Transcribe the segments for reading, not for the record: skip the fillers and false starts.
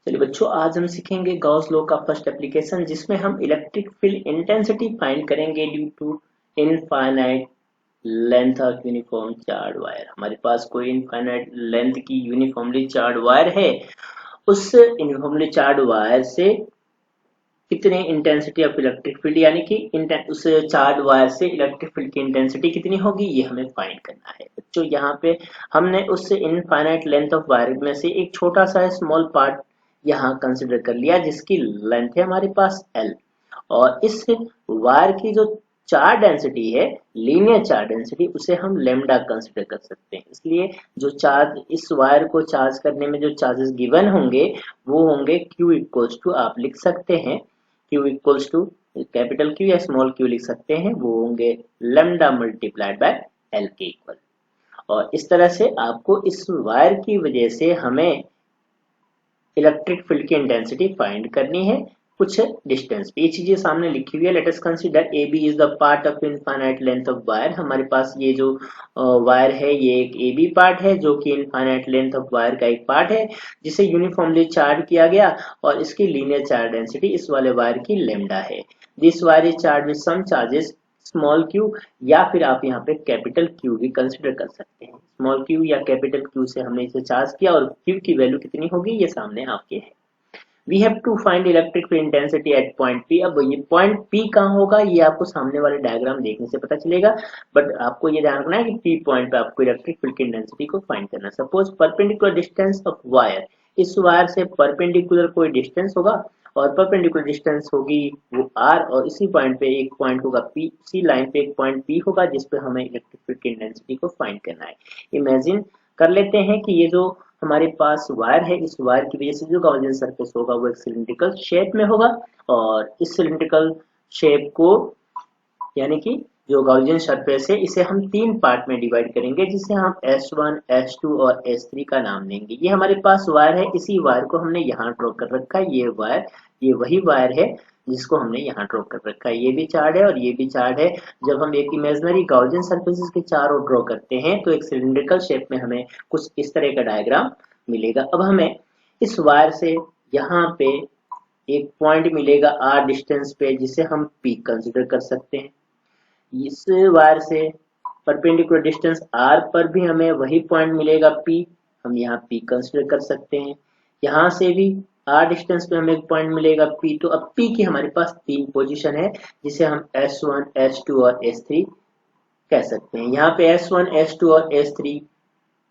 चलिए बच्चों, आज हम सीखेंगे गॉस लॉ का फर्स्ट एप्लीकेशन, जिसमें हम इलेक्ट्रिक फील्ड इंटेंसिटी फाइंड करेंगे due to infinite length of uniform charge wire. हमारे पास कोई इनफाइनाइट लेंथ की यूनिफॉर्मली चार्ज वायर है। उस यूनिफॉर्मली चार्ज वायर से कितने इंटेंसिटी ऑफ इलेक्ट्रिक फील्ड, यानी कि उस चार्ज वायर से इलेक्ट्रिक फील्ड की इंटेंसिटी कितनी होगी, ये हमें फाइंड करना है। बच्चों यहाँ पे हमने उस इनफाइनाइट लेंथ ऑफ वायर में से एक छोटा सा स्मॉल पार्ट यहाँ कंसिडर कर लिया, जिसकी लेंथ है हमारे पास एल। और इस वायर की जो चार्ज डेंसिटी है, लीनियर चार्ज डेंसिटी, उसे हम लेमडा कंसिडर कर सकते हैं। इसलिए जो चार्ज इस वायर को चार्ज करने में जो चार्जेस गिवन होंगे वो होंगे Q इक्वल्स टू, आप लिख सकते हैं Q equals to capital Q या स्मॉल q लिख सकते हैं, वो होंगे लेमडा मल्टीप्लाइड बाय एल के इक्वल। और इस तरह से आपको इस वायर की वजह से हमें इलेक्ट्रिक फील्ड की इंटेंसिटी फाइंड करनी है कुछ डिस्टेंस पे। ये चीजें सामने लिखी हुई है। Let us consider A B is the part of infinite length of wire. हमारे पास ये जो वायर है, ये एक ए बी पार्ट है, जो कि इनफाइनाइट लेंथ ऑफ वायर का एक पार्ट है, जिसे यूनिफॉर्मली चार्ज किया गया, और इसकी लीनियर चार्ज डेंसिटी इस वाले वायर की लेमडा है। This wire is charge with some charges small q, या फिर आप यहाँ पे कैपिटल Q भी कंसिडर कर सकते हैं। स्मॉल q या कैपिटल Q से हमने इसे चार्ज किया, और Q की वैल्यू कितनी होगी ये सामने आपके है। We have to find electric field intensity at point P। अब ये पॉइंट P कहाँ होगा, ये आपको सामने वाले डायग्राम देखने से पता चलेगा, बट आपको ये ध्यान रखना है कि P पॉइंट पे आपको इलेक्ट्रिक फील्ड की इंटेंसिटी को फाइंड करना है। Suppose perpendicular distance of wire, इस वायर से परपेंडिकुलर कोई डिस्टेंस होगा, और परपेंडिकुलर डिस्टेंस होगी वो r, और इसी पॉइंट पे एक पॉइंट होगा P, इसी लाइन पे एक पॉइंट P होगा, जिस पे हमें इलेक्ट्रिक फील्ड की इंटेंसिटी को फाइंड करना है। इमेजिन कर लेते हैं कि ये जो हमारे पास वायर है, इस वायर की वजह से जो गॉसियन सरफेस होगा वो एक सिलिंड्रिकल शेप में होगा, और इस सिलिंड्रिकल शेप को, यानी कि जो गॉसियन सरफेस है, इसे हम तीन पार्ट में डिवाइड करेंगे, जिसे हम S1, S2 और S3 का नाम देंगे। ये हमारे पास वायर है, इसी वायर को हमने यहाँ ड्रॉ कर रखा है। ये वायर, ये वही वायर है जिसको हमने यहाँ ड्रॉ कर रखा है। ये भी चार्ट है और ये भी चार्ट है। जब हम एक इमेजिनरी गॉसियन सरफेसेस के चारों ड्रॉ करते हैं तो एक सिलिंड्रिकल शेप में हमें कुछ इस तरह का डायग्राम मिलेगा। अब हमें इस वायर से यहाँ पे एक पॉइंट मिलेगा r डिस्टेंस पे, जिसे हम P कंसिडर कर सकते हैं। इस वायर से परपेंडिकुलर डिस्टेंस r पर भी हमें वही पॉइंट मिलेगा P, हम यहाँ P कंसिडर कर सकते हैं। यहाँ से भी r डिस्टेंस पे हमें एक पॉइंट मिलेगा P। तो अब P की हमारे पास तीन पोजीशन है, जिसे हम S1, S2 और S3 कह सकते हैं। यहाँ पे S1, S2 और S3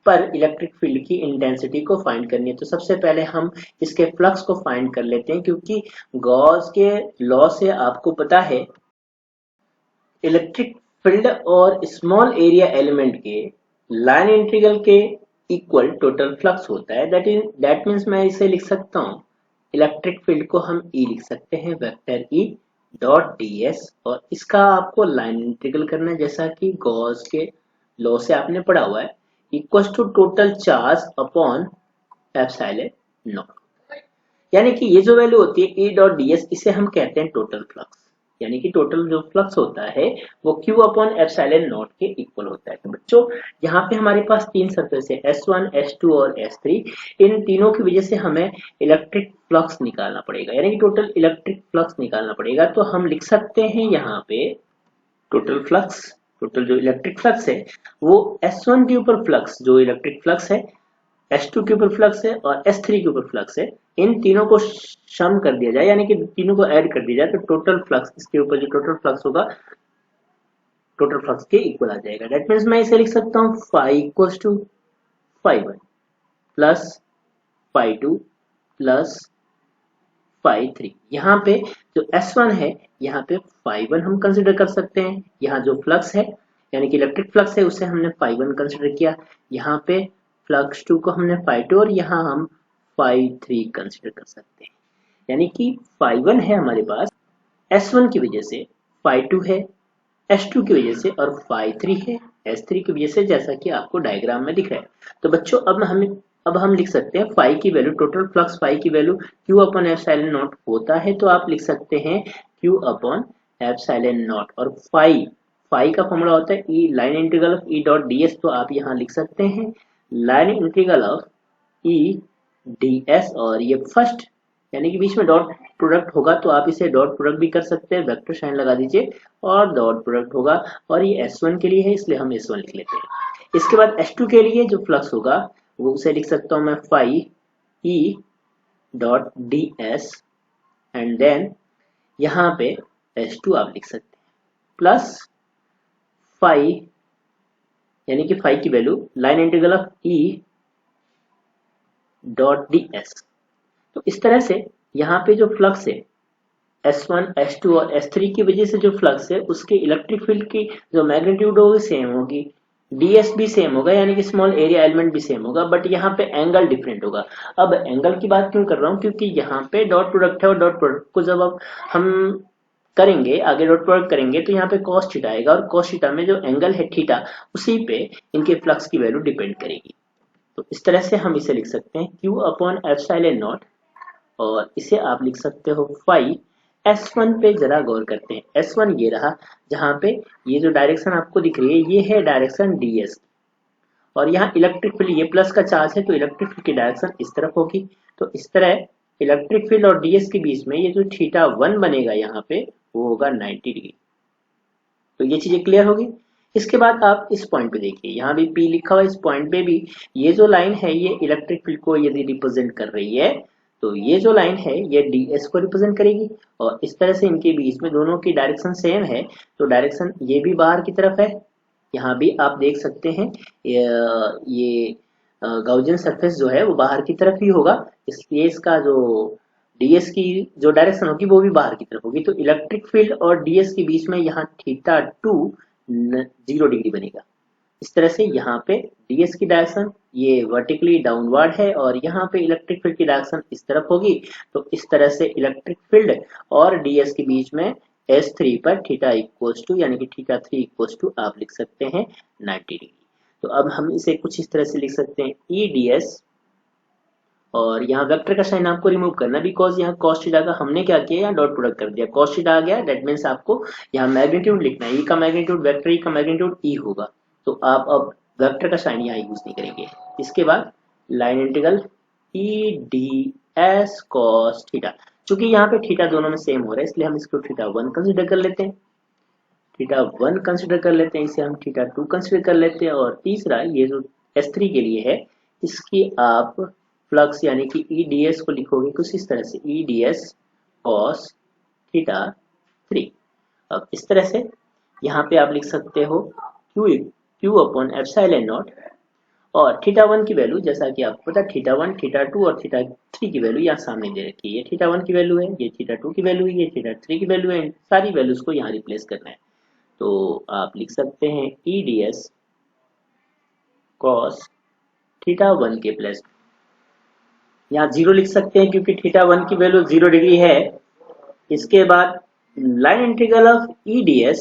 पर इलेक्ट्रिक फील्ड की इंटेंसिटी को फाइंड करनी है। तो सबसे पहले हम इसके फ्लक्स को फाइंड कर लेते हैं, क्योंकि गॉस के लॉ से आपको पता है इलेक्ट्रिक फील्ड और स्मॉल एरिया एलिमेंट के लाइन इंटीग्रल के इक्वल टोटल फ्लक्स होता है। दैट मीन्स मैं इसे लिख सकता हूँ, इलेक्ट्रिक फील्ड को हम E लिख सकते हैं, वेक्टर E डॉट ds, और इसका आपको लाइन इंटीग्रल करना है, जैसा कि गॉस के लॉ से आपने पढ़ा हुआ है, equal to total charge upon epsilon naught. यानी कि ये जो वैल्यू होती है E डॉट ds, इसे हम कहते हैं टोटल फ्लक्स। यानी कि टोटल जो फ्लक्स होता है वो Q अपॉन एप्सिलॉन नॉट के इक्वल होता है। तो बच्चों यहाँ पे हमारे पास तीन सरफेस है, S1, S2 और S3। इन तीनों की वजह से हमें इलेक्ट्रिक फ्लक्स निकालना पड़ेगा, यानी कि टोटल इलेक्ट्रिक फ्लक्स निकालना पड़ेगा। तो हम लिख सकते हैं यहाँ पे टोटल फ्लक्स, टोटल जो इलेक्ट्रिक फ्लक्स है वो S1 के ऊपर फ्लक्स जो इलेक्ट्रिक फ्लक्स है, S2 के ऊपर फ्लक्स है, और S3 के ऊपर फ्लक्स है, इन तीनों को सम कर दिया जाए, यानी कि तीनों को ऐड कर दिया जाए, तो टोटल फ्लक्स, इसके ऊपर जो टोटल फ्लक्स होगा टोटल फ्लक्स के इक्वल आ जाएगा। दैट मीन्स मैं इसे लिख सकता हूँ phi equals to phi one plus phi two plus फाई3। यहाँ पे जो S1 है, यहाँ पे फाई1 हम कंसिडर कर सकते हैं। यहाँ जो फ्लक्स है, यानी कि इलेक्ट्रिक फ्लक्स है, उसे हमने फाई1 कंसिडर किया। यहाँ पे फ्लक्स 2 को हमने फाई2, और यहाँ हम फाई3 कंसिडर कर सकते हैं। यानी कि फाई1 है हमारे पास S1 की वजह से, फाई2 है S2 की वजह से, और फाई3 है S3 की वजह से, जैसा कि आपको डायग्राम में दिख रहा है। तो बच्चों अब हम लिख सकते हैं फाई की वैल्यू, टोटल फ्लक्स फाई की value Q upon epsilon not होता है, तो आप लिख सकते हैं Q अपॉन एप्सिलॉन नॉट। और फाई का फॉर्मूला होता है E line integral of E dot ds, तो आप यहाँ लिख सकते हैं line integral of E ds और ये फर्स्ट यानी कि बीच में डॉट प्रोडक्ट होगा तो आप इसे डॉट प्रोडक्ट भी कर सकते हैं, वेक्टर साइन लगा दीजिए और डॉट प्रोडक्ट होगा और ये S1 के लिए है इसलिए हम S1 लिख लेते हैं। इसके बाद S2 के लिए जो फ्लक्स होगा वो उसे लिख सकता हूं मैं phi E dot ds and then यहाँ पे S2 आप लिख सकते हैं प्लस फाई यानी कि फाई की value line integral of E dot ds। तो इस तरह से यहाँ पे जो फ्लक्स है S1, S2 और S3 की वजह से जो फ्लक्स है उसके इलेक्ट्रिक फील्ड की जो मैग्नीट्यूड होगी सेम होगी, ds भी सेम होगा यानी कि स्मॉल एरिया एलिमेंट भी सेम होगा, बट यहाँ पे एंगल डिफरेंट होगा। अब एंगल की बात क्यों कर रहा हूँ, क्योंकि यहाँ पे डॉट प्रोडक्ट है और डॉट प्रोडक्ट को जब अब हम करेंगे आगे डॉट प्रोडक्ट करेंगे तो यहाँ पे cos थीटा आएगा और cos थीटा में जो एंगल है थीटा उसी पे इनके फ्लक्स की वैल्यू डिपेंड करेगी। तो इस तरह से हम इसे लिख सकते हैं Q अपॉन एप्सिलॉन नॉट और इसे आप लिख सकते हो फाई। S1 पे जरा गौर करते हैं, S1 ये रहा जहां पे ये जो डायरेक्शन आपको दिख रही है ये है डायरेक्शन ds और यहाँ इलेक्ट्रिक फील्ड ये प्लस का चार्ज है तो इलेक्ट्रिक फील्ड की डायरेक्शन इस तरफ होगी। तो इस तरह इलेक्ट्रिक फील्ड और ds के बीच में ये जो थीटा 1 बनेगा यहाँ पे वो होगा 90 डिग्री। तो ये चीजें क्लियर होगी। इसके बाद आप इस पॉइंट पे देखिए यहाँ भी P लिखा हुआ, इस पॉइंट पे भी ये जो लाइन है ये इलेक्ट्रिक फील्ड को यदि रिप्रेजेंट कर रही है तो ये जो लाइन है ये ds को रिप्रेजेंट करेगी और इस तरह से इनके बीच में दोनों की डायरेक्शन सेम है तो डायरेक्शन ये भी बाहर की तरफ है। यहाँ भी आप देख सकते हैं ये गाउसियन सरफेस जो है वो बाहर की तरफ ही होगा इसलिए इसका जो ds की जो डायरेक्शन होगी वो भी बाहर की तरफ होगी। तो इलेक्ट्रिक फील्ड और ds के बीच में यहाँ θ2 0 डिग्री बनेगा। इस तरह से यहाँ पे ds की डायरेक्शन ये वर्टिकली डाउनवर्ड है और यहाँ पे इलेक्ट्रिक फील्ड की डायरेक्शन इस तरफ होगी। तो इस तरह से इलेक्ट्रिक फील्ड और ds के बीच में S3 पर थीटा इक्वल्स टू यानी कि θ3 इक्वल्स टू आप लिख सकते हैं 90 डिग्री। तो अब हम इसे कुछ इस तरह से लिख सकते हैं E ds और यहाँ वेक्टर का साइन आपको रिमूव करना बिकॉज यहाँ cos थीटा का हमने क्या किया यहाँ डॉट प्रोडक्ट कर दिया, cos थीटा आ गया दैट मीन्स आपको यहाँ मैग्नीट्यूड लिखना है, E का मैग्नीट्यूड वेक्टर E का मैग्नीट्यूड E होगा तो आप अब वेक्टर का साइन यहाँ यूज नहीं करेंगे। इसके बाद line integral E ds cos theta, चूंकि यहाँ पे थीटा दोनों में सेम हो रहा है इसलिए हम इसको θ1 कंसिडर कर लेते हैं, θ1 कंसिडर कर लेते हैं, इसे हम θ2 कंसिडर कर लेते हैं और तीसरा ये जो S3 के लिए है इसकी आप फ्लक्स यानी कि E ds को लिखोगे कुछ इस तरह से E ds cos θ3। अब इस तरह से यहाँ पे आप लिख सकते हो Q अपॉन एप्सिलॉन नॉट और θ1 की वैल्यू जैसा कि आपको पता θ1 θ2 और θ3 की वैल्यू यहाँ सामने दे रखी है, ये θ1 की वैल्यू है, ये θ2 की वैल्यू है, ये θ3 की वैल्यू है, सारी वैल्यूज को यहाँ रिप्लेस करना है। तो आप लिख सकते हैं E ds cos θ1 के प्लस यहाँ 0 लिख सकते हैं क्योंकि θ1 की वैल्यू 0 डिग्री है। इसके बाद line integral of E ds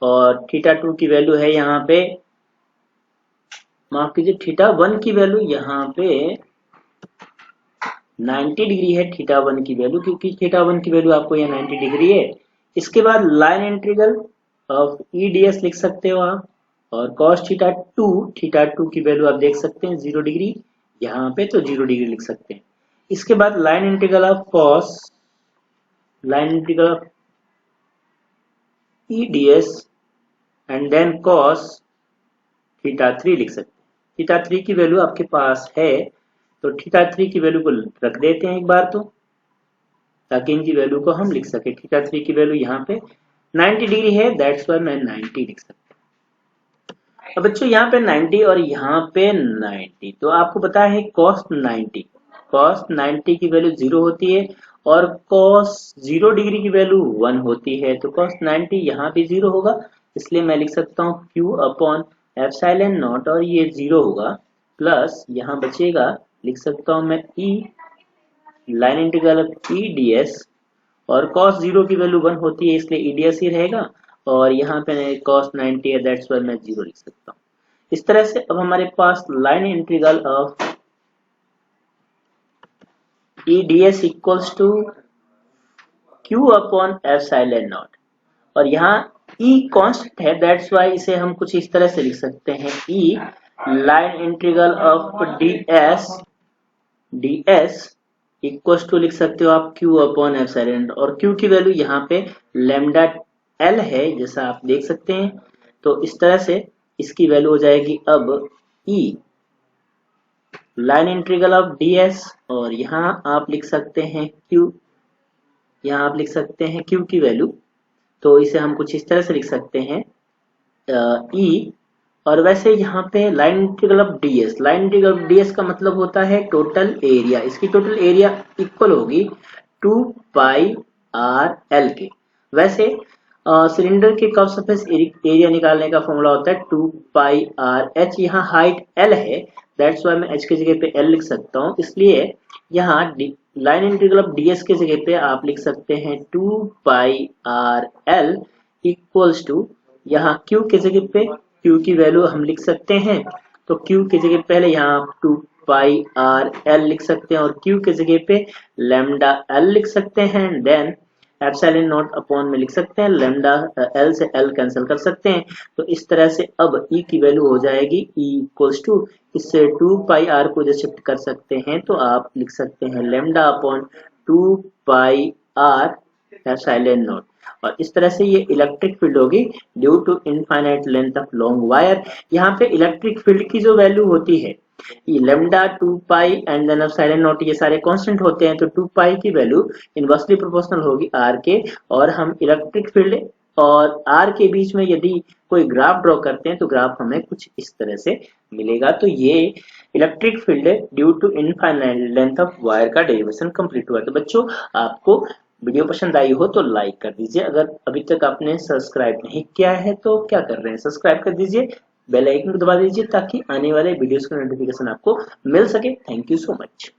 और θ2 की वैल्यू है यहाँ पे माफ कीजिए θ1 की वैल्यू यहाँ पे 90 डिग्री है θ1 की वैल्यू क्योंकि θ1 की वैल्यू आपको यहाँ 90 डिग्री है। इसके बाद line integral of E ds लिख सकते हो आप और cos θ2 की वैल्यू आप देख सकते हैं 0 डिग्री, यहाँ पे तो 0 डिग्री लिख सकते हैं। इसके बाद line integral of E ds and then cos θ3 लिख सकते हैं। θ3 की वैल्यू आपके पास है तो θ3 की वैल्यू को रख देते हैं एक बार तो ताकि इनकी वैल्यू को हम लिख सके। θ3 की वैल्यू यहाँ पे 90 डिग्री है दैट्स व्हाई मैं 90 लिख सकता हूँ। अब बच्चों यहाँ पे 90 और यहाँ पे 90 तो आपको पता है cos 90 की वैल्यू 0 होती है और cos 0 डिग्री की वैल्यू 1 होती है तो cos 90 यहाँ भी 0 होगा इसलिए मैं लिख सकता हूँ Q अपॉन एप्सिलॉन नॉट और ये 0 होगा प्लस यहाँ बचेगा लिख सकता हूँ मैं E line integral of E ds और cos 0 की वैल्यू 1 होती है इसलिए E ds ही रहेगा और यहाँ पे cos 90 है दैट्स व्हाई मैं 0 लिख सकता हूँ। इस तरह से अब हमारे पास line integral of E ds equals to Q upon epsilon not और यहाँ E कांस्टेंट है दैट्स व्हाई इसे हम कुछ इस तरह से लिख सकते हैं E line integral of ds D S equal to लिख सकते हो आप Q अपॉन एप्सिलॉन, और Q की वैल्यू यहाँ पे लेमडा एल है जैसा आप देख सकते हैं। तो इस तरह से इसकी वैल्यू हो जाएगी अब E line integral of ds, और यहाँ आप लिख सकते हैं Q, यहाँ आप लिख सकते हैं Q की वैल्यू। तो इसे हम कुछ इस तरह से लिख सकते हैं E, और वैसे यहाँ पे line integral of ds, line integral of ds का मतलब होता है टोटल एरिया। इसकी टोटल एरिया इक्वल होगी 2 पाई आर एल के। वैसे सिलेंडर के कर्व सरफेस एरिया निकालने का फॉर्मूला होता है 2 पाई आर एच। यहाँ हाइट एल है, दैट्स वाई मैं एच की जगह पे एल लिख सकता हूँ। इसलिए यहाँ लाइन इंटीग्रल ऑफ ds की जगह पे आप लिख सकते हैं 2 pi R L equals to, यहाँ Q की जगह पे Q की वैल्यू हम लिख सकते हैं। तो Q की जगह पहले यहाँ 2 पाई आर एल लिख सकते हैं, और Q की जगह पे लेमडा एल लिख सकते हैं। देन एप्सिलॉन नॉट अपॉन में लिख सकते हैं, लेमडा एल से एल कैंसिल कर सकते हैं। तो इस तरह से अब E की वैल्यू हो जाएगी E इक्वल्स टू, इससे 2 पाई आर को जब शिफ्ट कर सकते हैं तो आप लिख सकते हैं lambda upon 2 pi R epsilon not. और इस तरह से ये इलेक्ट्रिक फील्ड होगी due to infinite length of long wire. यहाँ पे इलेक्ट्रिक फील्ड की जो वैल्यू होती है lambda 2 pi and then epsilon naught, ये सारे कांस्टेंट होते हैं। तो 2 पाई की वैल्यू इनवर्सली प्रोपोर्शनल होगी आर के, और हम इलेक्ट्रिक फील्ड और आर के बीच में यदि कोई ग्राफ ड्रॉ करते हैं तो ग्राफ हमें कुछ इस तरह से मिलेगा। तो ये electric field due to infinite length of wire का डेरिवेशन कंप्लीट हुआ। तो बच्चों, आपको वीडियो पसंद आई हो तो लाइक कर दीजिए। अगर अभी तक आपने सब्सक्राइब नहीं किया है तो क्या कर रहे हैं, सब्सक्राइब कर दीजिए, बेल आइकन को दबा दीजिए ताकि आने वाले वीडियोस का नोटिफिकेशन आपको मिल सके। Thank you so much.